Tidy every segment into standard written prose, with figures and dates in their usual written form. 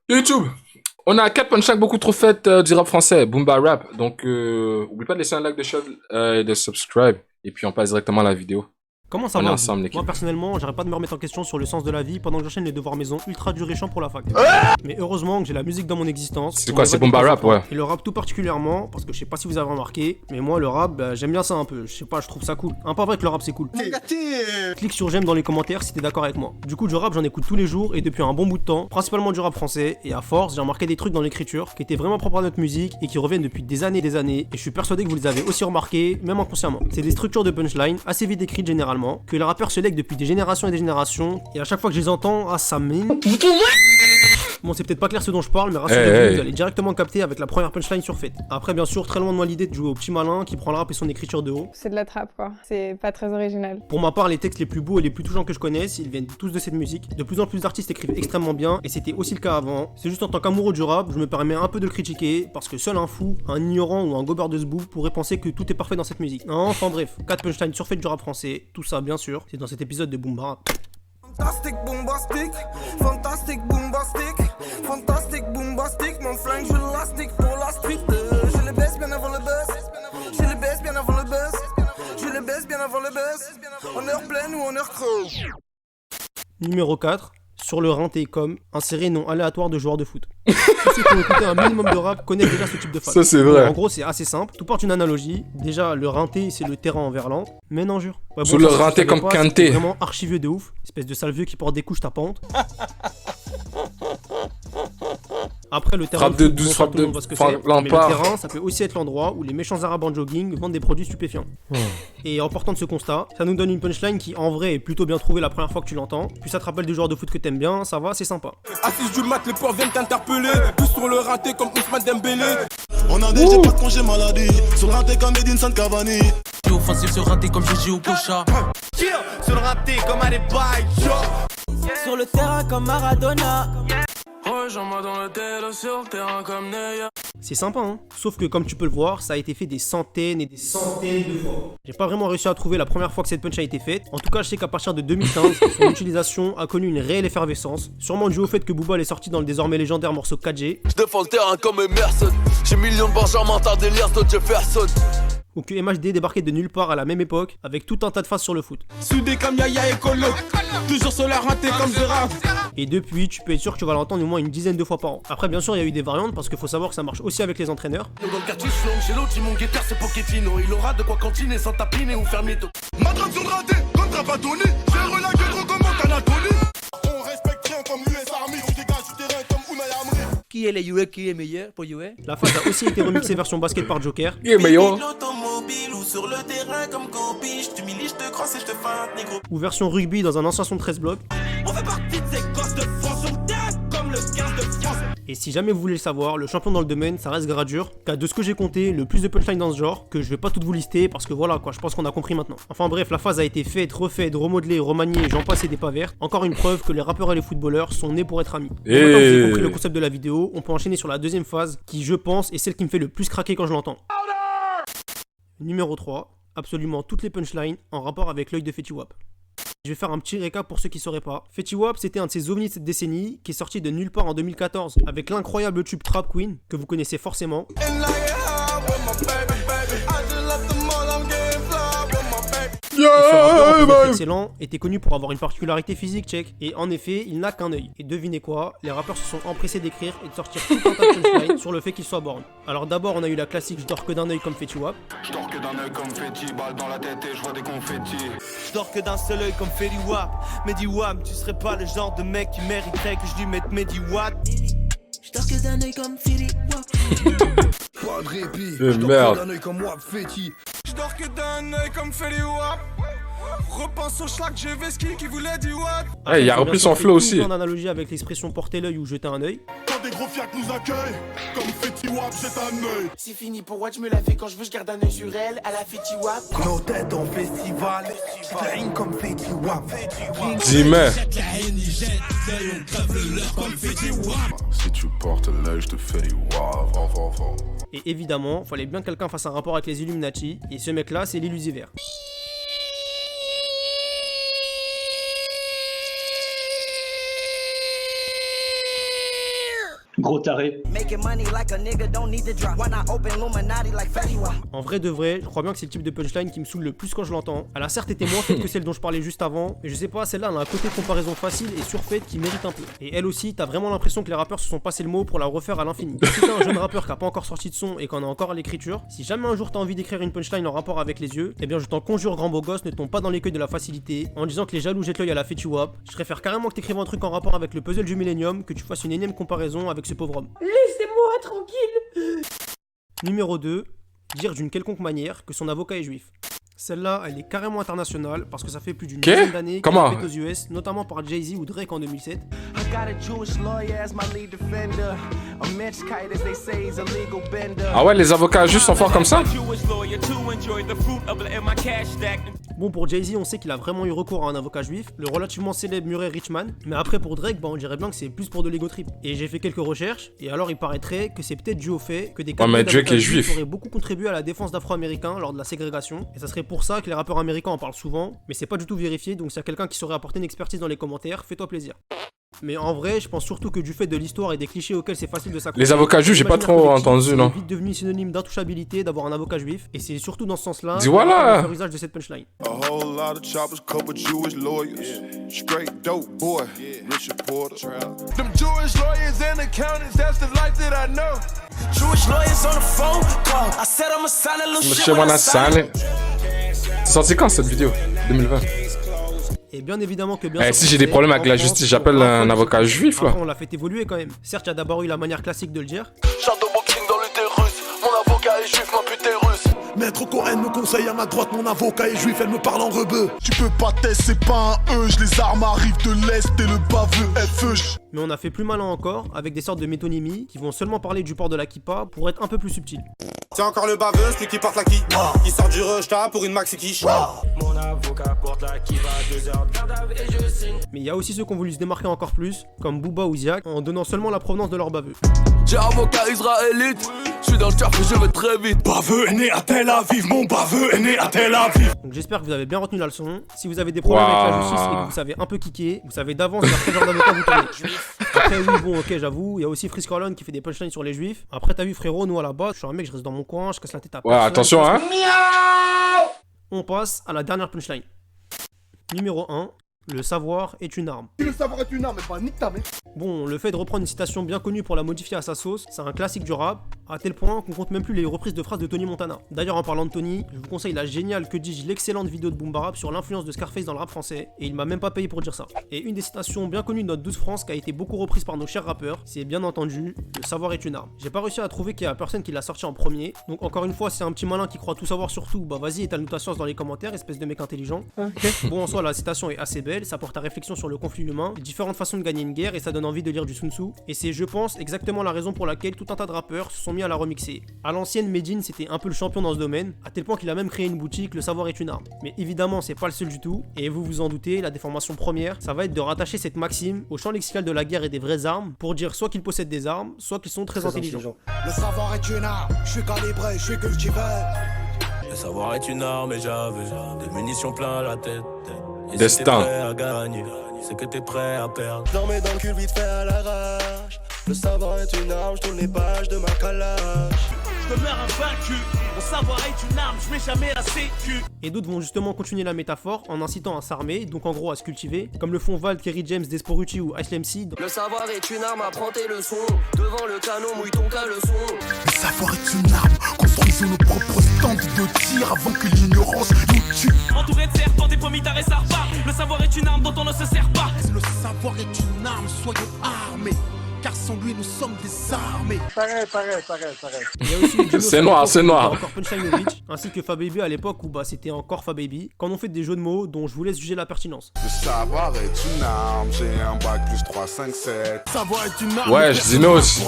YouTube, on a 4 punchlines beaucoup trop faites du rap français, Boomba Rap. Donc, oublie pas de laisser un like et de subscribe. Et puis, on passe directement à la vidéo. Comment ça On est va ensemble, vous l'équipe. Moi personnellement, j'arrête pas de me remettre en question sur le sens de la vie pendant que j'enchaîne les devoirs maison ultra durs et chiants pour la fac. Mais heureusement que j'ai la musique dans mon existence. C'est pour quoi, m'évader c'est Boomba de temps en Rap, temps. ouais. Et le rap tout particulièrement, parce que je sais pas si vous avez remarqué, mais moi le rap, j'aime bien ça un peu. Je sais pas, je trouve ça cool. Pas vrai que le rap c'est cool. Clique sur j'aime dans les commentaires si t'es d'accord avec moi. Du coup, du rap j'en écoute tous les jours et depuis un bon bout de temps, principalement du rap français. Et à force, j'ai remarqué des trucs dans l'écriture qui étaient vraiment propres à notre musique et qui reviennent depuis des années et des années. Et je suis persuadé que vous les avez aussi remarqués, même inconsciemment. C'est des structures de punchline assez vite écrites généralement, que les rappeurs se lèguent depuis des générations et des générations. Et à chaque fois que je les entends, ça me... Bon, c'est peut-être pas clair ce dont je parle, mais rassurez-vous, vous allez directement capter avec la première punchline surfaite. Après, bien sûr, très loin de moi l'idée de jouer au petit malin qui prend le rap et son écriture de haut. C'est de la trappe quoi, c'est pas très original. Pour ma part, les textes les plus beaux et les plus touchants que je connaisse, ils viennent tous de cette musique. De plus en plus d'artistes écrivent extrêmement bien, et c'était aussi le cas avant. C'est juste en tant qu'amoureux du rap, je me permets un peu de le critiquer, parce que seul un fou, un ignorant ou un gobeur de zbou pourrait penser que tout est parfait dans cette musique. Non, enfin bref, 4 punchlines surfaites du rap français, tout ça bien sûr, c'est dans cet épisode de Boomba Rap. Fantastic bombastic, fantastic bombastic, fantastic bombastic, mon flingue je l'élastique pour la street. Je les baisse bien avant le buzz, je les baisse bien avant le buzz, je les baisse bien avant le buzz, en heure pleine ou en heure creuse. Numéro 4, sur le rein comme inséré nom aléatoire de joueurs de foot. Tous ceux qui ont écouté un minimum de rap connaissent déjà ce type de phase. Ça, c'est vrai. En gros, c'est assez simple. Tout part d'une analogie. Déjà, le rinté, c'est le terrain en verlan. Mais non, jure. Ouais, Sur le ça, rinté je savais comme pas, Kanté. c'était vraiment archivieux de ouf. Espèce de sale vieux qui porte des couches tapantes. Après, le terrain Frappe de foot, 12, bon, frappe tout le monde de- voit ce que frappe c'est. Mais le Lampard. terrain, ça peut aussi être l'endroit où les méchants arabes en jogging vendent des produits stupéfiants. Et en partant de ce constat, ça nous donne une punchline qui en vrai est plutôt bien trouvée la première fois que tu l'entends. Puis ça te rappelle des joueurs de foot que t'aimes bien, ça va, c'est sympa. Assise du mat, les porcs viennent t'interpeller, plus sur le raté comme Ousmane Dembélé. On a des pas de congé maladie, sur le raté comme Edinson Cavani. Offensif sur raté comme Gigi ou Kocha. Sur le raté comme à Sur le terrain comme Maradona. Rejoins-moi dans le télo sur le terrain comme Neya. C'est sympa, hein. Sauf que comme tu peux le voir, ça a été fait des centaines et des centaines de fois. J'ai pas vraiment réussi à trouver la première fois que cette punch a été faite. En tout cas, je sais qu'à partir de 2015, son utilisation a connu une réelle effervescence. Sûrement dû au fait que Booba est sorti dans le désormais légendaire morceau 4G. Je défends le terrain comme Emerson. J'ai millions de Benjamin, t'as des liens de Jefferson. Ou que MHD débarquait de nulle part à la même époque, avec tout un tas de phases sur le foot. Sudé comme Yaya et Colo, toujours sur la raté comme Gérard. Et depuis, tu peux être sûr que tu vas l'entendre au moins une dizaine de fois par an. Après, bien sûr, il y a eu des variantes parce qu'il faut savoir que ça marche aussi avec les entraîneurs. Dans le quartier, je suis Angelo, Timon Guetteur, c'est Pochettino. Il aura de quoi cantiner sans tapiner ou faire mytho. Ma trappe sur le raté, comme Trapattoni. J'ai relagué trop comme Anatolie. On respecte rien comme l'US Army. On dégage du terrain comme Unai Emery. Qui est les UA qui est meilleur pour UA? La phase a aussi été remixée version basket par Joker. Il est meilleur. L'automobile ou sur le terrain comme Kobe. Je t'humilie, je te crosse et je te feinte, négro. Ou version rugby dans un ancien son de 13 blocs. On fait partie de ces gosses de France sur le terrain comme le 15 de France. Et si jamais vous voulez le savoir, le champion dans le domaine, ça reste Gradure, car de ce que j'ai compté, le plus de punchlines dans ce genre, que je vais pas toutes vous lister, parce que voilà quoi, je pense qu'on a compris maintenant. Enfin bref, la phase a été faite, refaite, remodelée, remaniée, j'en passe et des pas vertes. Encore une preuve que les rappeurs et les footballeurs sont nés pour être amis. Et maintenant que vous avez compris le concept de la vidéo, on peut enchaîner sur la deuxième phase, qui je pense est celle qui me fait le plus craquer quand je l'entends. Numéro 3, absolument toutes les punchlines en rapport avec l'œil de Fetty Wap. Je vais faire un petit récap pour ceux qui sauraient pas. Fetty Wap, c'était un de ces ovnis de cette décennie qui est sorti de nulle part en 2014 avec l'incroyable tube Trap Queen que vous connaissez forcément. Et ce rappeur, en plus d'être excellent, était connu pour avoir une particularité physique check. Et en effet, il n'a qu'un œil. Et devinez quoi, les rappeurs se sont empressés d'écrire et de sortir tout un tas de punchlines sur le fait qu'il soit born. Alors d'abord, on a eu la classique je dors que d'un œil comme Fetty Wap. Je dors que d'un œil comme Fetty, balle dans la tête et je vois des confettis. Je dors que d'un seul œil comme Fetty Wap. Mehdi Wap, tu serais pas le genre de mec qui mériterait que je lui mette Mehdi Wap. Je dors que d'un œil comme Fetty Wap. Pas de répit. Eh, Je dors merde. que d'un œil comme Wap Fetty. Je dors que d'un œil comme Fetty Wap. Repense au schlag Jeveski qui voulait dire what. Ouais, il a Après, repris bien sûr, son fait flow tout aussi. En analogie avec l'expression porter l'œil ou jeter un œil. Quand des gros fiacs nous accueillent, comme Fetty Wap, c'est un œil. C'est fini pour Watch, je me la fais quand je veux, je garde un œil sur elle, à la Fetty Wap. Nos têtes en festival, je comme Fetty Wap. Dis-moi. Si tu portes l'œil, je te fais du wav, wav, wav, wav. Et évidemment, fallait bien que quelqu'un fasse un rapport avec les Illuminati. Et ce mec là, c'est l'Illusiver. Gros taré. En vrai de vrai, je crois bien que c'est le type de punchline qui me saoule le plus quand je l'entends. Elle a certes été moins faite que celle dont je parlais juste avant, mais je sais pas, celle-là elle a un côté comparaison facile et surfaite qui mérite un peu. Et elle aussi, t'as vraiment l'impression que les rappeurs se sont passés le mot pour la refaire à l'infini. Si t'es un jeune rappeur qui a pas encore sorti de son et qu'on a encore à l'écriture, si jamais un jour t'as envie d'écrire une punchline en rapport avec les yeux, eh bien je t'en conjure grand beau gosse, ne tombe pas dans l'écueil de la facilité en disant que les jaloux jettent l'œil à la Fetty Wap. Je préfère carrément que t'écrives un truc en rapport avec le puzzle du Millennium que tu fasses une énième comparaison avec ce pauvre homme. Laissez-moi tranquille. Numéro 2, dire d'une quelconque manière que son avocat est juif. Celle-là, elle est carrément internationale parce que ça fait plus d'une dizaine d'années qu'elle est faite aux US, notamment par Jay-Z ou Drake en 2007. Ah ouais, les avocats juifs sont forts comme ça? Bon, pour Jay-Z, on sait qu'il a vraiment eu recours à un avocat juif, le relativement célèbre Murray Richman, mais après pour Drake, bah, on dirait bien que c'est plus pour de l'ego trip. Et j'ai fait quelques recherches, et alors il paraîtrait que c'est peut-être dû au fait que des cabinets d'avocats juifs auraient beaucoup contribué à la défense d'afro-américains lors de la ségrégation, et ça serait pour ça que les rappeurs américains en parlent souvent, mais c'est pas du tout vérifié, donc s'il y a quelqu'un qui saurait apporter une expertise dans les commentaires, fais-toi plaisir. Mais en vrai, je pense surtout que du fait de l'histoire et des clichés auxquels c'est facile de s'accrocher. Les avocats juifs, j'ai pas trop entendu, non. C'est vite devenu synonyme d'intouchabilité d'avoir un avocat juif, et c'est surtout dans ce sens-là dis voilà le usage de cette punchline. C'est sorti quand cette vidéo? 2020. Et bien évidemment que bien si j'ai des problèmes avec la justice, j'appelle un avocat juif là. Après, on l'a fait évoluer quand même. Certes, il y a d'abord eu la manière classique de le dire. Shadow boxing dans l'utérus, mon avocat est juif, ma pute est russe. Maître Cohen me conseille à ma droite, mon avocat est juif, elle me parle en rebeu. Tu peux pas tester, c'est pas un E, les armes arrivent de l'Est et le baveux FE. Mais on a fait plus malin encore, avec des sortes de métonymies qui vont seulement parler du port de la kippa pour être un peu plus subtil. C'est encore le baveux, celui qui porte la kippa, qui sort du rejta pour une maxi quiche. Mon avocat porte la kippa, 2 heures de garde à vue et je signe. Mais il y a aussi ceux qui ont voulu se démarquer encore plus, comme Booba ou Ziak, en donnant seulement la provenance de leur baveux. J'ai avocat israélite, je suis dans le turf et je vais très vite. Baveux est né à Tel Aviv, mon baveux est né à Tel Aviv. Donc j'espère que vous avez bien retenu la leçon. Si vous avez des problèmes avec la justice et que vous savez un peu kicker, vous savez d'avance vers quel genre d'avocat vous tournez. Après oui, bon ok, j'avoue, il y a aussi Frisk Orlon qui fait des punchlines sur les juifs. Après t'as vu frérot, nous à la base, je suis un mec, je reste dans mon coin, je casse la tête à personne. Ouais, attention hein. On passe à la dernière punchline. Numéro 1. Le savoir est une arme. Le savoir est une arme, mais pas nique ta mère. Bon, le fait de reprendre une citation bien connue pour la modifier à sa sauce, c'est un classique du rap, à tel point qu'on compte même plus les reprises de phrases de Tony Montana. D'ailleurs, en parlant de Tony, je vous conseille la géniale, que dis-je, l'excellente vidéo de Boom Bap sur l'influence de Scarface dans le rap français, et il m'a même pas payé pour dire ça. Et une des citations bien connues de notre 12 France qui a été beaucoup reprise par nos chers rappeurs, c'est bien entendu, le savoir est une arme. J'ai pas réussi à trouver qu'il y a personne qui l'a sorti en premier, donc encore une fois, c'est un petit malin qui croit tout savoir sur tout, bah vas-y, étale-nous ta science dans les commentaires, espèce de mec intelligent. Bon, en soi, la citation est assez belle, ça porte à réflexion sur le conflit humain, les différentes façons de gagner une guerre, et ça donne envie de lire du Sun Tzu. Et c'est, je pense, exactement la raison pour laquelle tout un tas de rappeurs se sont mis à la remixer. À l'ancienne, Medine c'était un peu le champion dans ce domaine, à tel point qu'il a même créé une boutique, le savoir est une arme. Mais évidemment, c'est pas le seul du tout, et vous vous en doutez, la déformation première, ça va être de rattacher cette maxime au champ lexical de la guerre et des vraies armes, pour dire soit qu'ils possèdent des armes, soit qu'ils sont très intelligents. Le savoir est une arme, je suis calibré, je suis cultivé. Le savoir est une arme et j'avais des munitions plein la tête. Et Destin. Si t'es prêt à gagner, c'est que t'es prêt à perdre. Je leur mets dans le cul vite fait à l'arrache. Le savoir est une arme, je tourne les pages de ma calage. Je demeure invaincu, mon savoir est une arme, je mets jamais la sécu. Et d'autres vont justement continuer la métaphore en incitant à s'armer, donc en gros à se cultiver, comme le font Val, Kerry James, Desporucci ou Ashley MC. Le savoir est une arme, apprends tes leçons. Devant le canon, mouille ton caleçon. Le savoir est une arme, construisons nos propres stands de tir avant que l'ignorance nous tue. Entouré de serpents, des pommes t'arrêtent, ça repart. Le savoir est une arme dont on ne se sert pas. Le savoir est une arme, soyons armés. Car sans lui nous sommes désarmés. Pareil. Il y a aussi C'est noir, c'est noir. Encore Punchline ainsi que Fababy à l'époque où bah c'était encore Fababy, quand on fait des jeux de mots dont je vous laisse juger la pertinence. Le savoir est une arme, j'ai un bac plus 3, 5, 7. Le savoir est une arme. Ouais, je dis non aussi.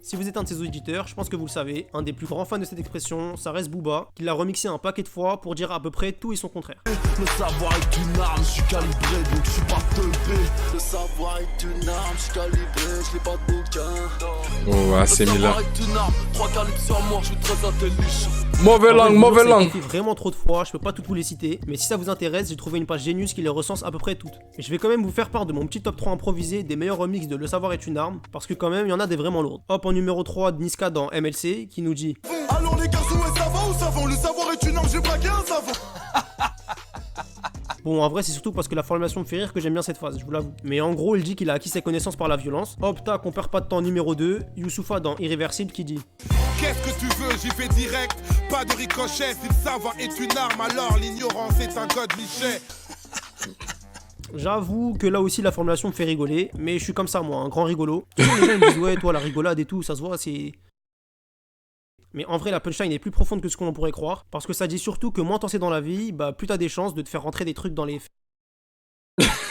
Si vous êtes un de ces auditeurs, je pense que vous le savez, un des plus grands fans de cette expression, ça reste Booba, qui l'a remixé un paquet de fois pour dire à peu près tout et son contraire. Le savoir est une arme, je suis calibré donc je suis pas teubé. Le savoir savoir est une arme, je suis calibré, je lis pas de bouquin. Oh, AC Milan. Savoir est une arme, 3 calibres sur moi, je suis très intelligent. Mauvais langue, mauvais Ça a langue. été fait vraiment trop de fois, je peux pas tous les citer, mais si ça vous intéresse, j'ai trouvé une page Genius qui les recense à peu près toutes. Et je vais quand même vous faire part de mon petit top 3 improvisé des meilleurs remixes de Le Savoir est une arme, parce que quand même, il y en a des vraiment lourdes. Hop, en numéro 3, Niska dans MLC, qui nous dit: Alors les garçons, ouais, ça va ou ça va? Le savoir est une arme, j'ai braqué un savant. Bon, en vrai, c'est surtout parce que la formulation me fait rire que j'aime bien cette phrase, je vous l'avoue. Mais en gros, il dit qu'il a acquis ses connaissances par la violence. Hop, tac, on perd pas de temps, numéro 2, Youssoufa dans Irréversible qui dit: Qu'est-ce que tu veux? J'y vais direct. Pas de ricochet. Si le savoir est une arme, alors l'ignorance est un code lichet. J'avoue que là aussi la formulation me fait rigoler, mais je suis comme ça moi, un grand rigolo. Toujours les gens ils me disent ouais toi la rigolade et tout, ça se voit c'est... Mais en vrai la punchline est plus profonde que ce qu'on pourrait croire, parce que ça dit surtout que moins t'en sais dans la vie, bah plus t'as des chances de te faire rentrer des trucs dans les...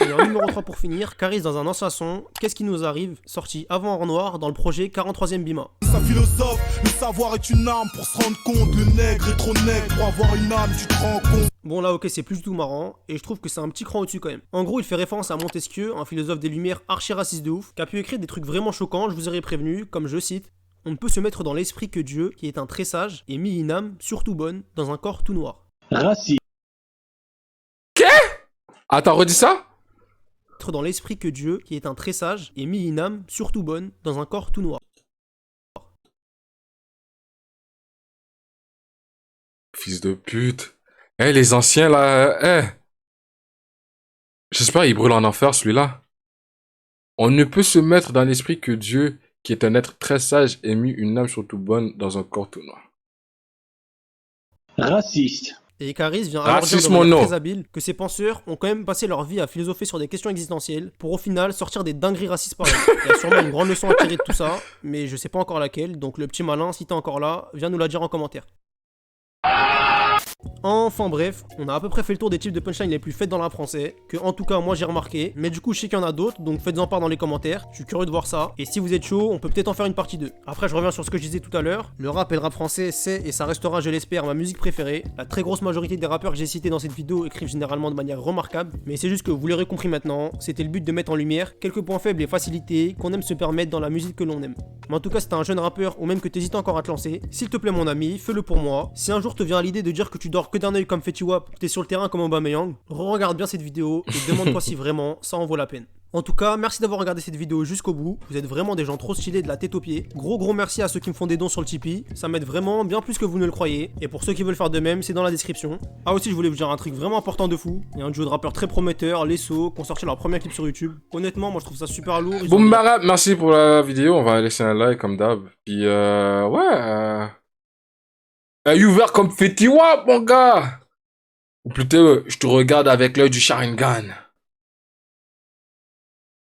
Et en numéro 3 pour finir, Caris dans un ancien son, Qu'est-ce qui nous arrive, sorti avant en noir dans le projet 43ème Bima. Ça philosophe, le savoir est une arme pour se rendre compte. Le nègre est trop nègre, pour avoir une âme tu te rends compte. Bon là ok c'est plus du tout marrant, et je trouve que c'est un petit cran au-dessus quand même. En gros il fait référence à Montesquieu, un philosophe des Lumières archi raciste de ouf, qui a pu écrire des trucs vraiment choquants, je vous aurais prévenu, comme je cite: on ne peut se mettre dans l'esprit que Dieu, qui est un très sage, et mis une âme, surtout bonne, dans un corps tout noir. Raciste. Attends, redis ça? Mettre dans l'esprit que Dieu, qui est un très sage, et mis une âme, surtout bonne, dans un corps tout noir. Fils de pute. Eh, les anciens, là, J'espère qu'il brûle en enfer, celui-là. On ne peut se mettre dans l'esprit que Dieu, qui est un être très sage, ait mis une âme surtout bonne dans un corps tout noir. Raciste. Et Caris vient alors dire de Racisme, manière non. très habile que ces penseurs ont quand même passé leur vie à philosopher sur des questions existentielles pour au final sortir des dingueries racistes pareilles. Il y a sûrement une grande leçon à tirer de tout ça, mais je sais pas encore laquelle, donc le petit malin, si t'es encore là, viens nous la dire en commentaire. Enfin bref, on a à peu près fait le tour des types de punchlines les plus faites dans le rap français, que en tout cas moi j'ai remarqué, mais du coup je sais qu'il y en a d'autres, donc faites-en part dans les commentaires, je suis curieux de voir ça, et si vous êtes chaud, on peut peut-être en faire une partie 2. Après je reviens sur ce que je disais tout à l'heure, le rap et le rap français c'est, et ça restera je l'espère, ma musique préférée. La très grosse majorité des rappeurs que j'ai cités dans cette vidéo écrivent généralement de manière remarquable, mais c'est juste que vous l'aurez compris maintenant, c'était le but de mettre en lumière quelques points faibles et facilités qu'on aime se permettre dans la musique que l'on aime. Mais en tout cas si t'es un jeune rappeur ou même que t'hésites encore à te lancer, s'il te plaît mon ami, fais-le pour moi. Si un jour te vient l'idée de dire que tu dors que d'un œil comme Fetty Wap, t'es sur le terrain comme Aubameyang, re-regarde bien cette vidéo et demande-toi si vraiment ça en vaut la peine. En tout cas, merci d'avoir regardé cette vidéo jusqu'au bout, vous êtes vraiment des gens trop stylés de la tête aux pieds. Gros merci à ceux qui me font des dons sur le Tipeee, ça m'aide vraiment bien plus que vous ne le croyez, et pour ceux qui veulent faire de même, c'est dans la description. Ah aussi je voulais vous dire un truc vraiment important de fou, il y a un duo de rappeurs très prometteur, Lesso, qui ont sorti leur premier clip sur YouTube. Honnêtement, moi je trouve ça super lourd. Boomba Rap, merci pour la vidéo, on va laisser un like comme d'hab. Puis you vert comme Fetty Wap, mon gars. Ou plutôt, je te regarde avec l'œil du Sharingan.